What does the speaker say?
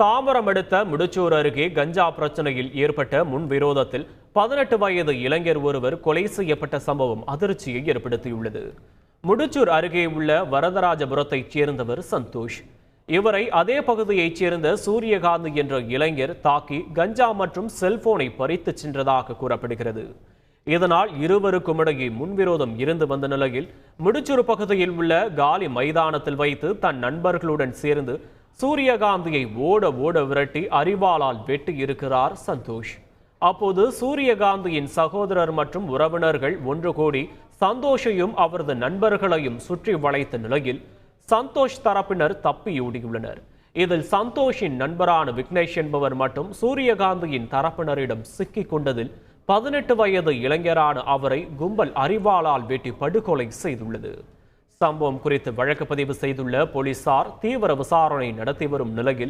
தாம்பரம் அடுத்த முடிச்சூர் அருகே கஞ்சா பிரச்சனையில் ஏற்பட்ட முன்விரோதத்தில் 18 வயது இளைஞர் ஒருவர் கொலை செய்யப்பட்ட சம்பவம் அதிர்ச்சியை ஏற்படுத்தியுள்ளது. முடிச்சூர் அருகே உள்ள வரதராஜபுரத்தைச் சேர்ந்தவர் சந்தோஷ். இவரை அதே பகுதியைச் சேர்ந்த சூரியகாந்த் என்ற இளைஞர் தாக்கி கஞ்சா மற்றும் செல்போனை பறித்து சென்றதாக கூறப்படுகிறது. இதனால் இருவருக்கும் இடையே முன்விரோதம் இருந்து வந்த நிலையில் முடிச்சூர் பகுதியில் உள்ள காலி மைதானத்தில் வைத்து தன் நண்பர்களுடன் சேர்ந்து சூரியகாந்தியை ஓட விரட்டி அரிவாளால் வெட்டி இருக்கிறார் சந்தோஷ். அப்போது சூரியகாந்தியின் சகோதரர் மற்றும் உறவினர்கள் ஒன்று கூடி சந்தோஷையும் அவரது நண்பர்களையும் சுற்றி வளைத்த நிலையில் சந்தோஷ் தரப்பினர் தப்பியோடியுள்ளனர். இதில் சந்தோஷின் நண்பரான விக்னேஷ் என்பவர் மட்டும் சூரியகாந்தியின் தரப்பினரிடம் சிக்கிக் கொண்டதில் 18 வயது இளைஞரான அவரை கும்பல் அரிவாளால் வெட்டி படுகொலை செய்துள்ளது. சம்பவம் குறித்து வழக்கு பதிவு செய்துள்ள போலீசார் தீவிர விசாரணை நடத்தி வரும் நிலையில்